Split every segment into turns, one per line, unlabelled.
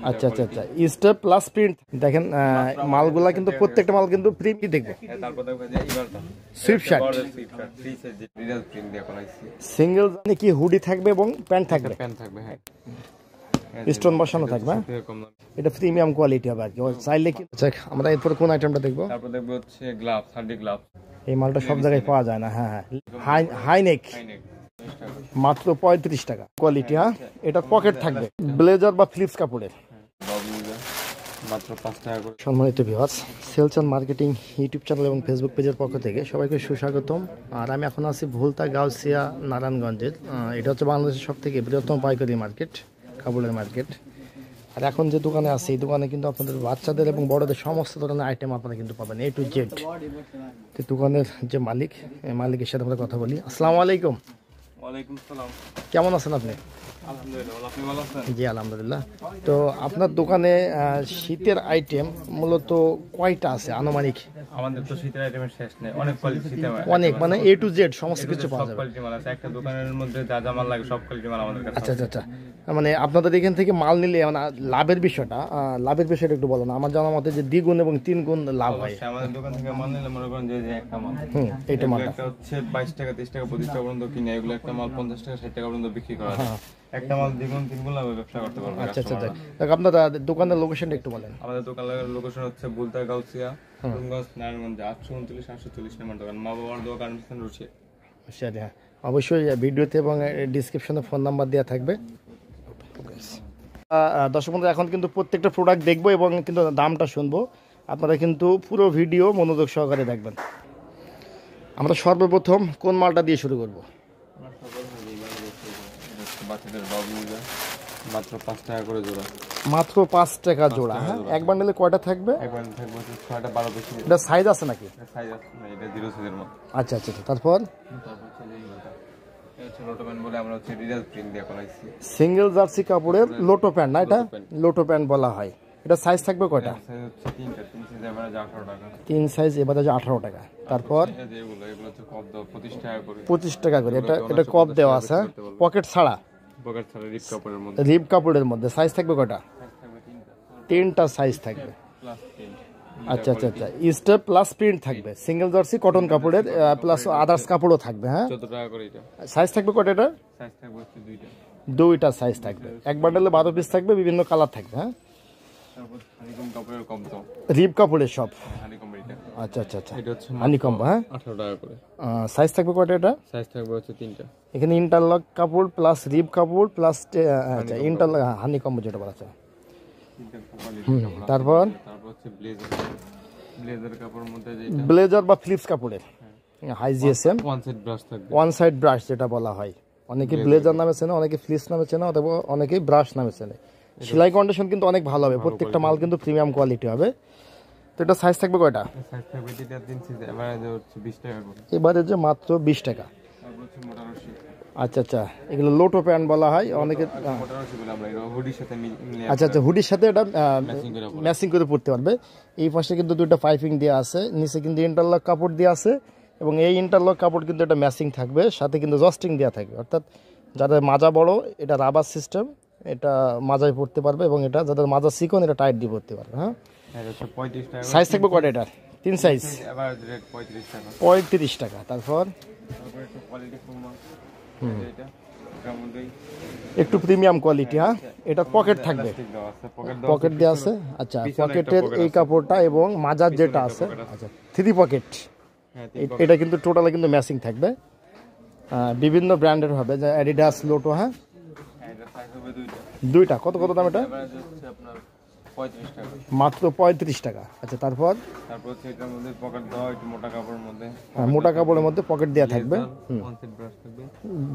আচ্ছা আচ্ছা আচ্ছা, স্টেপ প্লাস প্রিন্ট। দেখেন মালগুলা কিন্তু প্রত্যেকটা মাল কিন্তু প্রিন্ট দেখবো। তারপর দেখবেন যে এইবারটা সুইফট শার্ট ফ্রি সাইজ রিজাল প্রিন্ট দিয়ে করাইছি। সিঙ্গেল মানে কি হুডি থাকবে এবং প্যান্ট থাকবে। প্যান্ট থাকবে, হ্যাঁ, স্টোন বসানো থাকবে। এটা প্রিমিয়াম কোয়ালিটি হবে আর কি, চাইলে কি। আমরা এরপর কোন আইটেমটা দেখবো? তারপর দেখবো হচ্ছে গ্লাভস, হার্ডি গ্লাভস। এই মালটা সব জায়গায় পাওয়া যায় না। হ্যাঁ হ্যাঁ, হাইনেক মাত্র 35 টাকা কোয়ালিটি। হ্যাঁ, এটা পকেট থাকবে, ব্লেজার বা ফ্লিপস কাপড়ের, মাত্র 5 টাকা করে। সম্মানিত viewers, sales and marketing YouTube channel এবং ফেসবুক পেজের পক্ষ থেকে সবাইকে সুস্বাগতম। আর আমি এখন আছি ভুলতা গাউসিয়া নারায়ণগঞ্জের। এটা হচ্ছে বাংলাদেশের সব থেকে বৃহত্তম পাইকারি মার্কেট, কাপড়ের মার্কেট। আর এখন যে দোকানে আছে, এই দোকানে কিন্তু আপনাদের বাচ্চাদের এবং বড়দের সমস্ত ধরনের আইটেম আপনারা কিন্তু পাবেন, A to Z। তো দোকানের যে মালিক, এই মালিকের সাথে আমরা কথা বলি। আসসালামু আলাইকুম। ওয়ালাইকুম আসসালাম। কেমন আছেন আপনি? আলহামদুলিল্লাহ, আপনি ভালো আছেন? জি আলহামদুলিল্লাহ। তো আপনার দোকানে শীতের আইটেম মূলত কয়টা আছে আনুমানিক? আমাদের তো শীতের আইটেমের শেষ নেই, অনেক কোয়ালিটি শীতের, অনেক মানে A to Z সমস্ত কিছু পাওয়া যাবে। কোয়ালিটি মাল আছে, একটা দোকানের মধ্যে যা যা মাল লাগে সব কোয়ালিটি মাল আমাদের কাছে। আচ্ছা আচ্ছা আচ্ছা, মানে আপনাদের এখান থেকে মাল নিলে মানে লাভের বিষয়টা একটু বলো না। আমার জানা মতে যে দ্বিগুণ এবং 3 গুণ লাভ হয় আমাদের দোকান থেকে মাল নিলে। মনে করেন যে একটা মাল, এইটা মাল একটা হচ্ছে 22 টাকা 30 টাকা 25 টাকা পর্যন্ত কিনে, এগুলো একটা মাল 50 টাকা 60 টাকা পর্যন্ত বিক্রি করা যায়। একটা মাল দ্বিগুণ 3 গুণ লাভে ব্যবসা করতে পারবে। আচ্ছা আচ্ছা, আপনার দোকানের লোকেশনটা একটু বলেন। আমাদের দোকানের লোকেশন হচ্ছে ভুলতা গাউসিয়া রূপগঞ্জ নারায়ণগঞ্জ 839 840 নম্বর দোকান, মা বাবার দোকান রুচি। আচ্ছা, হ্যাঁ অবশ্যই ভিডিওতে এবং ডেসক্রিপশনে ফোন নাম্বার দেওয়া থাকবে। দর্শক বন্ধু, এখন কিন্তু প্রত্যেকটা প্রোডাক্ট দেখবো এবং কিন্তু দামটা শুনবো। আপনারা কিন্তু পুরো ভিডিও মনোযোগ সহকারে দেখবেন। আমরা সর্বপ্রথম কোন মালটা দিয়ে শুরু করব? মাত্র 5 টাকা করে জোড়া। মাত্র 5 টাকা জোড়া। হ্যাঁ, এক বান্ডেলে কয়টা থাকবে? এক বান্ডেল থাকবে 6টা 12 পিস। এটা সাইজ আছে নাকি? সাইজ আছে না, এটা 0 সাইজের মতো। আচ্ছা আচ্ছা, তারপর লোটো প্যান্ট বলে আমরা হচ্ছে রিজাল প্রিন্ট দিয়ে করাইছি। সিঙ্গেল জার্সি কাপড়ের লোটো প্যান্ট না, এটা লোটো প্যান্ট বলা হয়। এটা সাইজ থাকবে কয়টা? সাইজ হচ্ছে 3টা, 3 সাইজ এভারেজ 18 টাকা। 3 সাইজ এভারেজ 18 টাকা। তারপর এগুলো হচ্ছে কপ দাও 25 টাকা করে। 25 টাকা করে। এটা কপ দেওয়া আছে, পকেট ছাড়া। পকেট ছাড়া রিপ কাপড়ের মধ্যে। রিপ কাপড়ের মধ্যে সাইজ থাকবে কয়টা? 3টা সাইজ থাকবে। আচ্ছা আচ্ছা আচ্ছা, স্টেপ প্লাস প্রিন্ট থাকবে। সিঙ্গেল জার্সি কটন কাপড়ের প্লাস আদার্স কাপড়ও থাকবে। হ্যাঁ, 14 টাকা করে। এটা সাইজ থাকবে কয়টা? এটা সাইজ থাকবে হচ্ছে 2টা সাইজ থাকবে। এক বান্ডেলে 12 পিস থাকবে, বিভিন্ন কালার থাকবে। হ্যাঁ, তারপর হানিকম কাপড়ের কম দাও, রিপ কাপড়ের সব হানিকম। এটা আচ্ছা আচ্ছা আচ্ছা, এটা হচ্ছে হানিকম। হ্যাঁ, 18 টাকা করে। সাইজ থাকবে কয়টা? এটা সাইজ থাকবে হচ্ছে 3টা। এখানে ইন্টারলক কাপড় প্লাস রিপ কাপড় প্লাস আচ্ছা ইন্টারলক হানিকম যেটা বলা আছে। তারপর হচ্ছে ব্লেজার কাপড়ের মধ্যে, যেটা ব্লেজার বা ফ্লিপস কাপড়ের high GSM one side brush থাকবে। ওয়ান সাইড ব্রাশ যেটা বলা হয়, অনেকে ব্লেজার নামে চেনে, অনেকে ফ্লিপস নামে চেনে, অথবা অনেকেই ব্রাশ নামে চেনে। সেলাই কন্ডিশন কিন্তু অনেক ভালো হবে, প্রত্যেকটা মাল কিন্তু প্রিমিয়াম কোয়ালিটি হবে। তো এটা সাইজ থাকবে কয়টা? সাইজ থাকবে এটা 3 সাইজ এভারেজ হচ্ছে 20 টাকা করে। এবারে যে মাত্র 20 টাকা। তারপর হচ্ছে মোটা রশি। আচ্ছা আচ্ছা, এগুলো লোটো প্যান্ট বলা হয় অনেকে। আচ্ছা আচ্ছা, হুডির সাথে এটা ম্যাচিং করে পড়তে পারবে। এই পাশে কিন্তু 2টা পাইপিং দেওয়া আছে, নিচে কিন্তু ইন্টারলক কাপড় দেওয়া আছে, এবং এই ইন্টারলক কাপড় কিন্তু এটা ম্যাচিং থাকবে, সাথে কিন্তু জস্টিং দেওয়া থাকবে। অর্থাৎ যাদের মাজা বড় এটা রাবার সিস্টেম, এটা মাজায় পড়তে পারবে, এবং এটা যাদের মাজা চিকন এটা টাইট দিয়ে পড়তে পারবে। হ্যাঁ, সাইজ থাকবে কয়টা? এটা 3 সাইজ, 35 টাকা। তারপর একটু প্রিমিয়াম কোয়ালিটি। হ্যাঁ, এটা পকেট থাকবে, পকেট দেওয়া আছে। আচ্ছা, পকেটের এই কাপড়টা এবং মাজার যেটা আছে, আচ্ছা 3 পকেট, এটা কিন্তু টোটালি কিন্তু ম্যাচিং থাকবে। বিভিন্ন ব্র্যান্ডের হবে, যে অ্যাডিডাস, লোটো। হ্যাঁ, 2টা কত কত দাম? এটা মাত্র 35 টাকা। আচ্ছা, তারপর হচ্ছে এটার মধ্যে পকেট দেওয়া, একটু মোটা কাপড়ের মধ্যে। হ্যাঁ, মোটা কাপড়ের মধ্যে পকেট দেওয়া থাকবে।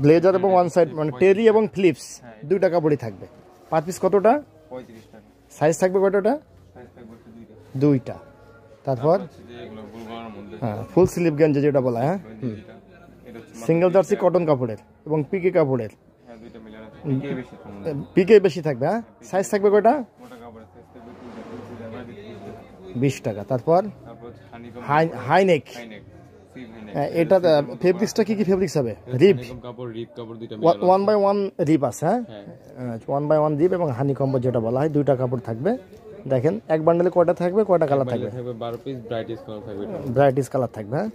ব্লেজার এবং ওয়ান সাইড মানে টেরি এবং ফ্লিপস 2টা কাপড়ই থাকবে। পার পিস কতটা? 35 টাকা। সাইজ থাকবে কতটা? সাইজ থাকবে 2টা। তারপর হ্যাঁ, ফুল স্লিভ গেঞ্জি যেটা বলা। হ্যাঁ, সিঙ্গেল জার্সি কটন কাপড়ের এবং পিকে কাপড়ের। পিকে বেশি থাকবে। হ্যাঁ, সাইজ থাকবে কয়টা? 20 টাকা। তারপর হাইনেক এটা ফেব্রিক্সটা কি ফেব্রিক্স হবে? রিপ
কাপড়, রিপ কাপড় দুইটা
1/1 রিপ আছে। হ্যাঁ 1/1 রিপ এবং হানি কম্বো যেটা বলা হয়, দুইটা কাপড় থাকবে। দেখেন এক বান্ডেলে কয়টা থাকবে, কয়টা কালার থাকবে?
12 পিস ব্রাইটিশ কালার থাকবে।
ব্রাইটিশ কালার থাকবে। হ্যাঁ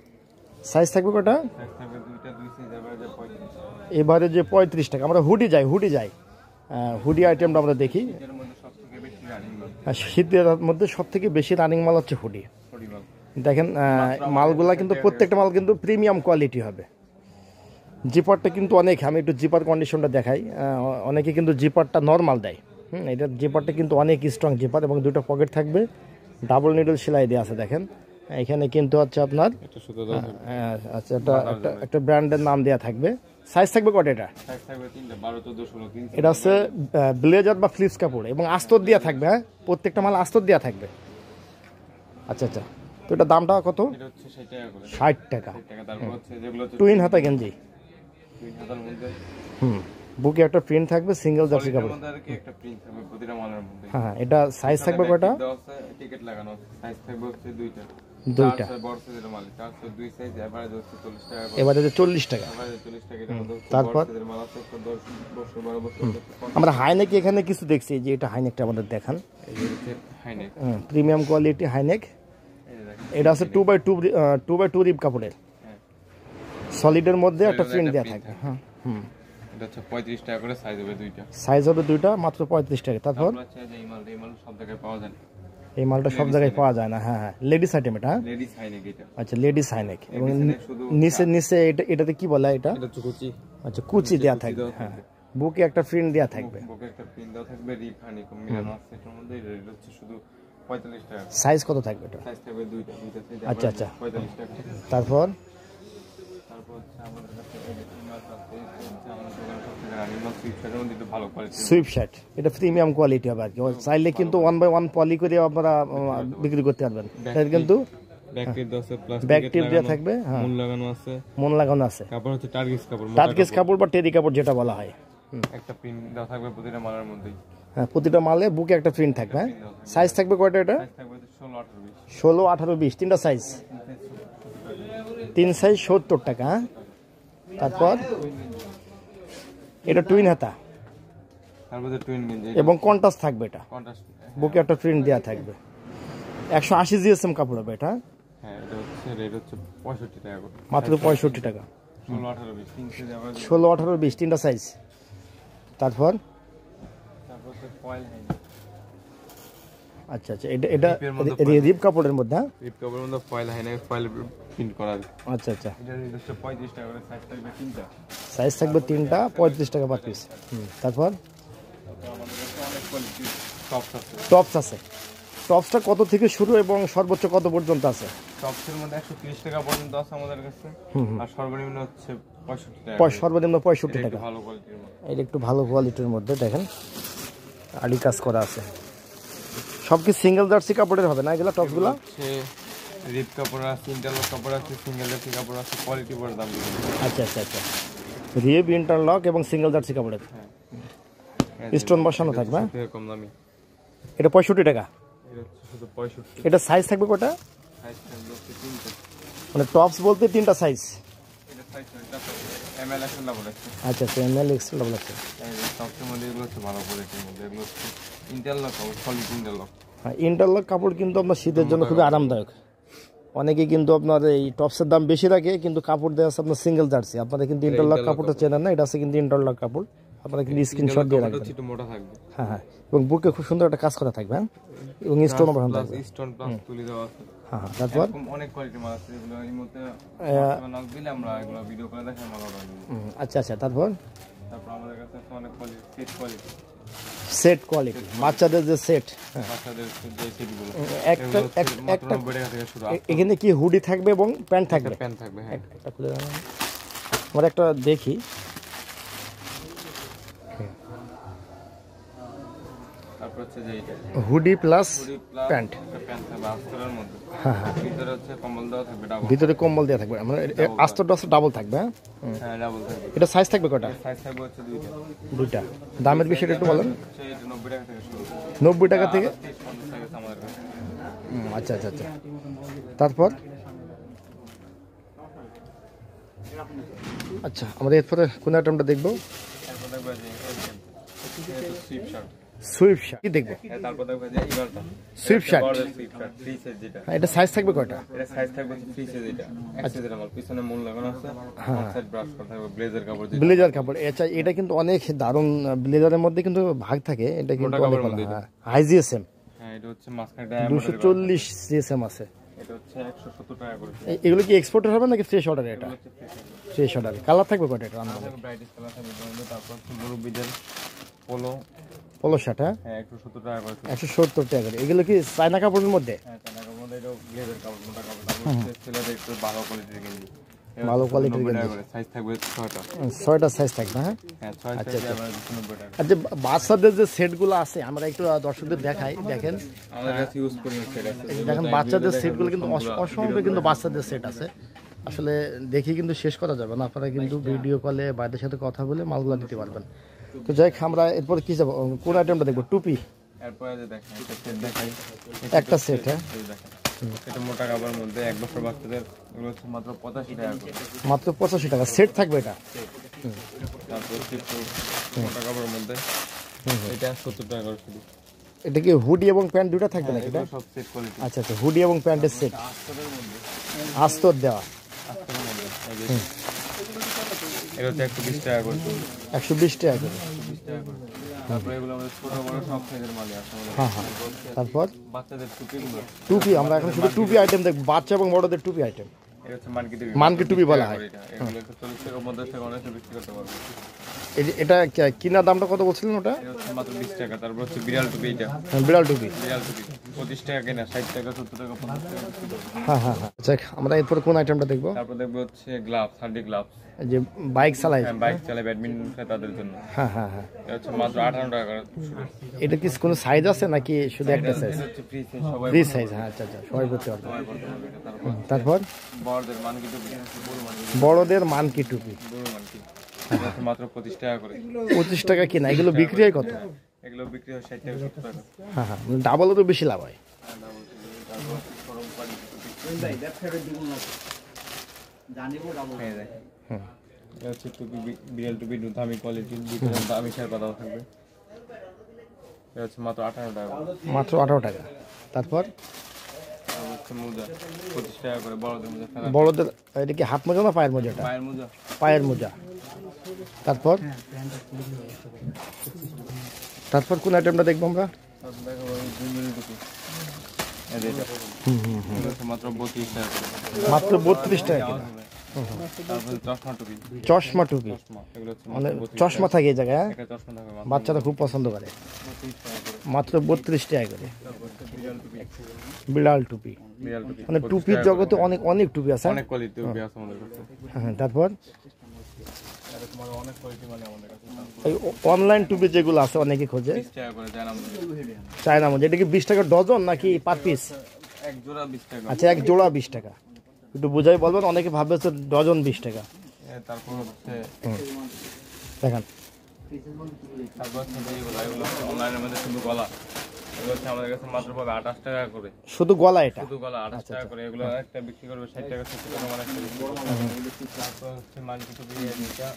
সাইজ থাকবে কয়টা?
সাইজ থাকবে দুইটা, দুই সাইজ এভারেজে 35।
এবারে যে 35 টাকা আমরা হুডি যাই, হুডি আইটেমটা আমরা দেখি।
এর মধ্যে সবথেকে বেশি রানিং মাল,
শীতের মধ্যে সবথেকে বেশি রানিং মাল হচ্ছে হুডি। দেখেন মালগুলা কিন্তু প্রত্যেকটা মাল কিন্তু প্রিমিয়াম কোয়ালিটি হবে। জিপারটা কিন্তু অনেক, আমি একটু জিপার কন্ডিশনটা দেখাই। অনেকে কিন্তু জিপারটা নর্মাল দেয়। এটা জিপারটা কিন্তু অনেক স্ট্রং জিপার এবং দুটো পকেট থাকবে, ডাবল নিডল সেলাই দেওয়া আছে। দেখেন এখানে কিন্তু হচ্ছে আপনার আচ্ছা একটা ব্র্যান্ডের নাম দেওয়া থাকবে। সাইজ থাকবে কত? এটা
সাইজ থাকবে 3টা, 12, 14, 16, 3।
এটা হচ্ছে ব্লেজার বা ফ্লিপস কাপড় এবং আস্তর দেওয়া থাকবে। হ্যাঁ প্রত্যেকটা মাল আস্তর দেওয়া থাকবে। আচ্ছা তো এটা দামটা কত?
এটা হচ্ছে 60 টাকা করে।
60 টাকা।
তারপর হচ্ছে যেগুলো
টুইন হাতা গেঞ্জি,
টুইন হাতার মধ্যে
বুকে একটা প্রিন্ট থাকবে, সিঙ্গেল জার্সি কাপড়।
একটা প্রিন্ট থাকবে প্রতিটা মালের মধ্যে।
হ্যাঁ এটা সাইজ থাকবে কয়টা?
টিকেট লাগানো আছে। সাইজ থাকবে হচ্ছে দুইটা। বড় সাইজের মাল, তার দুই সাইজ এভারেজ হচ্ছে 40 টাকা করে।
এবারে 40 টাকা।
এভারেজ 40 টাকা। এর মধ্যে
তারপর
সাইজের মাল আছে 10 বছর 12 বছর।
আমরা হাইনেক এখানে কিছু দেখছি, যে এটা হাইনেকটা আমাদের দেখান।
এই যে হচ্ছে হাইনেক,
প্রিমিয়াম কোয়ালিটি হাইনেক। এটা আছে 2x2 রিপ কাপড়ের, সলিডের মধ্যে একটা প্রিন্ট দেওয়া থাকবে। হ্যাঁ
এটা হচ্ছে 35 টাকা করে। সাইজ হবে দুইটা।
সাইজ হবে দুইটা, মাত্র 35 টাকা। তারপর
এই মাল সব জায়গায় পাওয়া যায় না।
এই মালটা সব জায়গায় পাওয়া যায় না। হ্যাঁ লেডিস আইটেম এটা।
লেডিস হাইনেক এটা।
আচ্ছা লেডিস হাইনেক এবং নিচে এটাতে কি বলা? এটা
কুচি।
আচ্ছা কুচি দেওয়া থাকবে। হ্যাঁ বুকে একটা প্রিন্ট দেওয়া থাকবে।
বুকে একটা প্রিন্ট দেওয়া থাকবে, রিপ হানি কম মিলানো আছে এর মধ্যে। এটা হচ্ছে শুধু 45 টাকা।
সাইজ কত থাকবে এটা?
সাইজ থাকবে দুইটা সাইজ।
আচ্ছা
45 টাকা।
তারপর
হচ্ছে আমাদের কাছে এই যে মাল আছে, আমাদের দোকানে সবথেকে রানিং মাল সুইপশার্টের মধ্যে একটু ভালো কোয়ালিটি।
সুইপশার্ট এটা প্রিমিয়াম কোয়ালিটি হবে আর কি। চাইলে কিন্তু 1/1 পলি করে আপনারা বিক্রি করতে পারবেন। এটা কিন্তু
ব্যাকটিপ আছে, প্লাস
ব্যাকটিপ দেওয়া থাকবে। হ্যাঁ
মন লাগানো আছে,
কাপড়
হচ্ছে
টার্কিস কাপড় বা টেরি কাপড় যেটা বলা হয়।
একটা প্রিন্ট দেওয়া থাকবে প্রতিটা মালের মধ্যেই।
হ্যাঁ প্রতিটা মালে বুকে একটা প্রিন্ট থাকবে। সাইজ থাকবে কয়টা? এটা
সাইজ থাকবে 16, 18, 20।
16, 18, 20 তিনটা সাইজ। 3 সাইজ 70 টাকা। তারপর এটা টুইন হাতা,
তারপর টুইন গেঞ্জি
এবং কন্ট্রাস্ট থাকবে। এটা
কন্ট্রাস্ট,
বুকে একটা প্রিন্ট দেওয়া থাকবে। 180 জিএসএম কাপড় হবে এটা।
হ্যাঁ এটা হচ্ছে রেট হচ্ছে 65 টাকা করে।
মাত্র 65 টাকা।
16, 18, 20 তিন সাইজ আবার।
16, 18, 20 তিনটা সাইজ। তারপর
হচ্ছে ফয়েল হাইনেক।
আচ্ছা এটা রিপ কাপড়ের মধ্যে।
রিপ কাপড়ের মধ্যে ফয়েল হাইনেক, ফয়েল প্রিন্ট করা আছে।
আচ্ছা
এটা রেট হচ্ছে 35 টাকা করে। সাইজ থাকবে তিনটা।
সাইজ থাকবে তিনটা, 35 টাকা পার পিস। তারপর
আমাদের কাছে অনেক কোয়ালিটি
টপস আছে। টপসটা কত থেকে শুরু এবং সর্বোচ্চ কত পর্যন্ত আছে?
টপসের মধ্যে 130 টাকা পর্যন্ত আছে আমাদের কাছে। আর সর্বনিম্ন হচ্ছে 65 টাকা।
সর্বনিম্ন 65 টাকা।
ভালো কোয়ালিটির মধ্যে।
এটা একটু ভালো কোয়ালিটির মধ্যে দেখেন আড়ি কাজ করা আছে। সব কি সিঙ্গেল জার্সি কাপড়ের হবে না এগুলো? টপসগুলো
হচ্ছে রিপ কাপড় আছে, ইন্টারলক কাপড় আছে, সিঙ্গেল জার্সি কাপড় আছে, কোয়ালিটি পড়ে দাম দিবেন।
আচ্ছা রিপ, ইন্টারলক এবং সিঙ্গেল জার্সি কাপড়ের। স্টোন বসানো থাকবে।
কম দামি।
এটা 65 টাকা।
এটা হচ্ছে শুধু 65।
এটা সাইজ থাকবে কয়টা?
সাইজ থাকবে তিনটা।
মানে টপস বলতে তিনটা সাইজ।
এটা size ML XL double XL.
আচ্ছা এমএল এক্সেল ডাবল এক্সেল।
এই যে টপসের মধ্যে এগুলো হচ্ছে ভালো কোয়ালিটির মধ্যে। এগুলো হচ্ছে ইন্টারলক কাপড়, সলিড ইন্টারলক।
হ্যাঁ ইন্টারলক কাপড় কিন্তু আপনার শীতের জন্য খুবই আরামদায়ক। অনেকে কিন্তু আপনার এই টপসের দাম বেশি রাখে, কিন্তু কাপড় দেওয়া আছে আপনার সিঙ্গেল জার্সি। আপনারা কিন্তু ইন্টারলক কাপড়টা চেনেন না, এটা আছে কিন্তু ইন্টারলক কাপড়। আপনারা কিন্তু স্ক্রিনশট দিয়ে রাখবেন।
একটু মোটা থাকবে।
হ্যাঁ এবং বুকে খুব সুন্দর একটা কাজ করা থাকবে। এবং স্টোন বসানো থাকবে।
স্টোন প্লাস তুলি দেওয়া আছে।
হ্যাঁ তারপর
অনেক কোয়ালিটির মাল আছে, এগুলো এই মধ্যে নাম দিলে আমরা এগুলো ভিডিও করে দেখাই মাল অর্ডার দিব।
আচ্ছা তারপর
আমাদের কাছে অনেক কোয়ালিটি,
সেট কোয়ালিটি বাচ্চাদের যে সেট।
বাচ্চাদের যে সেটগুলো
একটা
90 টাকা থেকে শুরু।
এখানে কি হুডি থাকবে এবং প্যান্ট থাকবে?
প্যান্ট থাকবে। হ্যাঁ
একটা খুলে আমরা একটা দেখি।
তারপর হচ্ছে যে এটা
হুডি প্লাস প্যান্ট।
প্যান্ট থাকবে আস্তরের মধ্যে।
হ্যাঁ
ভিতরে হচ্ছে কম্বল দেওয়া থাকবে ডাবল।
ভিতরে কম্বল দেওয়া থাকবে। আমরা আস্তরটা ডাবল থাকবে।
হ্যাঁ ডাবল থাকবে।
এটা সাইজ থাকবে কয়টা?
সাইজ থাকবে হচ্ছে
দুইটা। দামের বিষয়টা একটু বলেন।
এটা 90 টাকা থেকে শুরু।
90 টাকা থেকে?
30-50 টাকা আমাদের কাছে।
আচ্ছা তারপর আচ্ছা, আমরা এরপরে কোন আইটেমটা দেখবো?
তারপর দেখবো যে সুইপ শার্ট।
সুইপ শার্ট কি দেখবো?
তারপর দেখবো যে ইভারটা
sweatshirt,
sweatshirt free size যেটা।
এটা সাইজ থাকবে কয়টা?
এটা সাইজ থাকবে ফ্রি সাইজ, এটা এক সাইজের মাল, পিছনে মূল লাগানো আছে, অফসাইড ব্রাশ করা থাকবে, ব্লেজার কাপড় যেটা।
ব্লেজার কাপড়, আচ্ছা এটা কিন্তু অনেক দারুণ। ব্লেজারের মধ্যে কিন্তু ভাগ থাকে, এটা কিন্তু অনেক ভালো। হাই জিএসএম,
হ্যাঁ এটা হচ্ছে মাঝখানে ডায়ামিটার
240 জিএসএম আছে।
এটা হচ্ছে 170 টাকা করে।
এগুলো কি এক্সপোর্টের হবে নাকি ফ্রেশ অর্ডার? এটা ফ্রেশ অর্ডার। কালার থাকবে কয়টা এটা?
ব্রাইটিশ কালার থাকবে। তারপর হচ্ছে মুরব্বিদের পোলো,
পোলো শার্ট, হ্যাঁ
170 টাকা করে।
170 টাকা করে। এগুলো কি চায়না কাপড়ের মধ্যে?
হ্যাঁ চায়না কাপড়ের মধ্যে, এটা ব্লেজার কাপড়, মোটা কাপড়। তারপর ছেলেদের একটু ভালো কোয়ালিটির গেঞ্জি,
ভালো কোয়ালিটির গেঞ্জি।
সাইজ থাকবে 6টা।
6টা সাইজ থাকবে, হ্যাঁ।
হ্যাঁ 6 সাইজ আবার 90 টাকা।
আচ্ছা, বাচ্চাদের যে সেটগুলো আছে আমরা একটু দর্শকদের দেখাই। দেখেন
আমাদের কাছে ইউজ করি সেট আছে।
দেখেন বাচ্চাদের সেটগুলো কিন্তু অসংখ্য কিন্তু বাচ্চাদের সেট আছে। আসলে দেখি কিন্তু শেষ করা যাবে না, আপনারা কিন্তু ভিডিও কলে বাইরের সাথে কথা বলে মালগুলো দিতে পারবেন। তো যাই হোক, আমরা এরপর কি যাবো, কোন আইটেমটা দেখবো? টুপি।
এরপরে যে দেখেন এটা সেট দেখাই,
একটা সেট, হ্যাঁ
এই দেখেন এটা মোটা কাপড়ের মধ্যে 1 বছর বাচ্চাদের, এগুলো হচ্ছে মাত্র 85 টাকা করে।
মাত্র 85 টাকা সেট থাকবে এটা।
তারপর হচ্ছে একটু মোটা কাপড়ের মধ্যে, এটা 70 টাকা করে শুধু।
এটা কি হুডি এবং প্যান্ট দুটো থাকবে নাকি এটা?
সব সেট কোয়ালিটি।
আচ্ছা আচ্ছা, হুডি এবং প্যান্টের সেট,
আস্তরের মধ্যে,
আস্তর দেওয়া।
আস্তরের মধ্যে এটা হচ্ছে 120 টাকা করে শুধু।
120 টাকা করে।
120 টাকা করে। তারপরে এগুলো আমাদের ছোট বড় সব সাইজের মালই আছে আমাদের।
হ্যাঁ হ্যাঁ। তারপর
বাচ্চাদের টুপিগুলো,
টুপি, আমরা এখন শুধু টুপি আইটেম দেখবো, বাচ্চা এবং বড়দের টুপি আইটেম।
এটা হচ্ছে মানকি টুপি।
মানকি টুপি বলা হয়।
এগুলো 40 টাকা 50 টাকা অনেক বিক্রি করতে পারবে।
এটা কিনা দামটা কত বলছিলেন ওটা?
এটা হচ্ছে মাত্র 20 টাকা। তারপর হচ্ছে বিড়াল টুপি, এটা
বিড়াল টুপি।
বিড়াল টুপি 25 টাকা কেনা, 60 টাকা 70 টাকা 50 টাকা।
হ্যাঁ হ্যাঁ হ্যাঁ। আচ্ছা, আমরা এরপরে কোন আইটেমটা দেখবো?
তারপর দেখবো হচ্ছে গ্লাভস, হার্ডি গ্লাভস,
যে বাইক চালায়।
হ্যাঁ বাইক চালায়, ব্যাডমিন্টন খেলে তাদের জন্য।
হ্যাঁ হ্যাঁ হ্যাঁ।
এটা হচ্ছে মাত্র 58 টাকা করে।
এটা কি কোনো সাইজ আছে নাকি শুধু একটা সাইজ?
এটা হচ্ছে ফ্রি সাইজ, সবাই
ফ্রি সাইজ, হ্যাঁ আচ্ছা আচ্ছা, সবাই করতে পারবে। তারপর
বড়দের মানকি টুপি, বড় মানকি,
বড়দের মানকি টুপি,
বড় মানকি, এটা হচ্ছে মাত্র 25 টাকা করে।
25 টাকা কিনা। এগুলো বিক্রি হয় কত?
এগুলো বিক্রি হয় 60 টাকা 70 টাকা।
হ্যাঁ হ্যাঁ, ডাবলও তো বেশি লাভ হয়।
তারপর হচ্ছে গরম পানি টুপি, এই দেখেন।
হুম।
এটা হচ্ছে টুপি, বিড়াল টুপি, দামি কোয়ালিটির, ভিতরে দামি শার্পা দেওয়া থাকবে। এটা হচ্ছে মাত্র 58 টাকা।
মাত্র 18 টাকা। তারপর
আর হচ্ছে মোজা 25 টাকা করে, বড়দের মোজা ফেলা।
বড়দের, এটা কি হাত মোজা না পায়ের মোজাটা?
পায়ের মোজা,
পায়ের মোজা। তারপর তারপর কোন আইটেমটা দেখবো আমরা?
তারপর দেখা যাবে জুমিল টুপি, এই যে এটা। এটা হচ্ছে মাত্র 32 টাকা করে।
মাত্র 32 টাকা কিনা।
তারপর চশমা টুপি,
চশমা টুপি,
চশমা এগুলো হচ্ছে
মানে
মাত্র 32
চশমা থাকে এই জায়গায়, হ্যাঁ?
টাকা। চশমা থাকবে মাত্র
বাচ্চারা খুব পছন্দ করে।
32 টাকা করে।
মাত্র 32 টাকা করে।
তারপর হচ্ছে বিড়াল টুপি,
বিড়াল টুপি,
বিড়াল টুপি
মানে
25
টুপির
টাকা
জগতে
করে।
অনেক অনেক টুপি আছে।
অনেক কোয়ালিটি টুপি আছে আমাদের কাছে।
হ্যাঁ, তারপর
এরকম আরো অনেক কোয়ালিটি মানে আমাদের কাছে।
এই অনলাইন টুপি যেগুলো আছে অনেকে খোঁজে,
20 টাকা করে যায় না আমাদের।
চায়না মোজা। এটা কি 20 টাকা ডজন নাকি পার পিস?
এক জোড়া 20 টাকা।
আচ্ছা, এক জোড়া 20 টাকা। একটু বুঝাই বলবেন, অনেকে ভাববে হচ্ছে ডজন 20 টাকা।
তারপর হচ্ছে
দেখেন
তারপর হচ্ছে এগুলো হচ্ছে অনলাইনের মধ্যে শুধু গলা, এগুলো হচ্ছে আমাদের কাছে মাত্র পাবে 28 টাকা করে।
শুধু গলা, এটা
শুধু গলা 28 টাকা করে। এগুলো একটা বিক্রি করবে 60 টাকা 70 টাকা মানে একটা বিক্রি করবে। তারপর হচ্ছে মানকি টুপি, এটা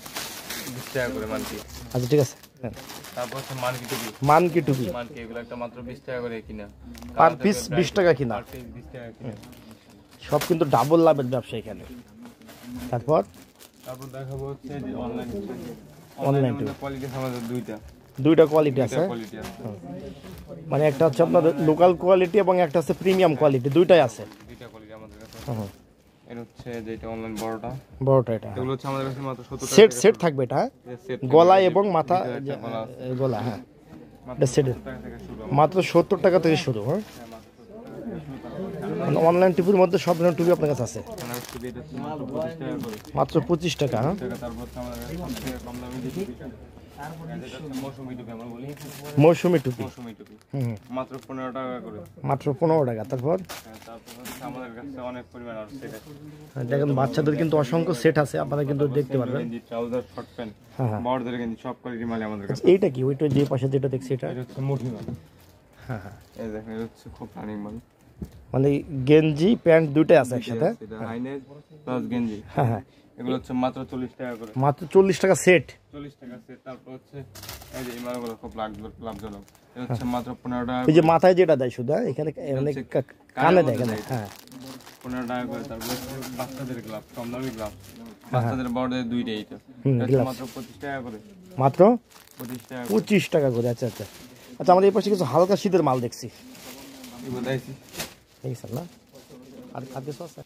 20 টাকা করে মানকি।
আচ্ছা ঠিক আছে। হ্যাঁ।
তারপর হচ্ছে মানকি টুপি,
মানকি টুপি
মানকি এগুলো একটা মাত্র 20 টাকা করে কিনা।
পার পিস 20 টাকা কিনা।
পার পিস 20 টাকা কিনা।
সব কিন্তু ডাবল লাভের ব্যবসা এখানে। তারপর
তারপর দেখাবো হচ্ছে যে অনলাইন
অনলাইন
কোয়ালিটি আমাদের
দুইটা কোয়ালিটি আছে,
কোয়ালিটি আছে।
মানে একটা হচ্ছে আপনার লোকাল কোয়ালিটি এবং একটা হচ্ছে প্রিমিয়াম কোয়ালিটি, দুইটাই আছে।
দুইটা কোয়ালিটি আমাদের কাছে।
হুম।
এর হচ্ছে যেটা অনলাইন বড়টা,
বড়টা এটা
এগুলো হচ্ছে আমাদের কাছে মাত্র 70 টাকা।
সেট সেট থাকবে এটা, হ্যাঁ?
সেট
গলা এবং মাথা,
গলা
গলা, হ্যাঁ
মাত্র
এটা সেট
70 টাকা থেকে শুরু।
মাত্র 70 টাকা থেকে শুরু। হ্যাঁ, মানে অনলাইন টুপির মধ্যে সব ধরনের টুপি আপনার কাছে আছে
আমাদের টুপি এটা হচ্ছে মাত্র 25 টাকা করে।
মাত্র 25 টাকা। হ্যাঁ,
তারপর হচ্ছে আমাদের কাছে সবথেকে কম দামি যে টুপিটা, যেটা হচ্ছে মৌসুমী টুপি আমরা বলি,
মৌসুমী টুপি।
মৌসুমী টুপি
হুম,
মাত্র 15 টাকা করে।
মাত্র 15 টাকা। তারপর
তারপর হচ্ছে আমাদের কাছে অনেক পরিমাণ আর সেট আছে।
দেখেন বাচ্চাদের কিন্তু অসংখ্য সেট আছে, আপনারা কিন্তু দেখতে পারবেন।
গেঞ্জি, ট্রাউজার, শর্ট প্যান্ট,
হ্যাঁ হ্যাঁ।
বড়দের গেঞ্জি সব কোয়ালিটি মাল আমাদের কাছে।
এইটা কি ওইটা যে পাশে যেটা দেখছি এটা?
এটা হচ্ছে মুঠি মাল।
হ্যাঁ হ্যাঁ।
এই দেখেন এটা হচ্ছে খুব রানিং মাল।
মানে গেঞ্জি প্যান্ট দুইটাই আছে একসাথে।
এটা হাইনেক প্লাস গেঞ্জি।
হ্যাঁ হ্যাঁ,
এগুলো হচ্ছে মাত্র 40 টাকা করে।
মাত্র 40 টাকা সেট।
40 টাকা সেট। তারপর হচ্ছে এই যে ইমারগুলো খুব লাভজনক। এটা হচ্ছে মাত্র 15 টাকা।
এই যে মাথায় যেটা দেয় শুধু, এখানে মানে কানে দেয় এখানে। হ্যাঁ
15 টাকা করে। তারপর বাচ্চাদের গ্লাভ, কম দামি গ্লাভ, বাচ্চাদের বড়দের দুইটাই। এটা মাত্র 25 টাকা করে।
মাত্র 25 টাকা করে। আচ্ছা আচ্ছা আচ্ছা, আমাদের এই পাশে কিছু হালকা শীতের মাল দেখছি,
এগুলো দেখছি
দেখছেন না? আর কিছু আছে?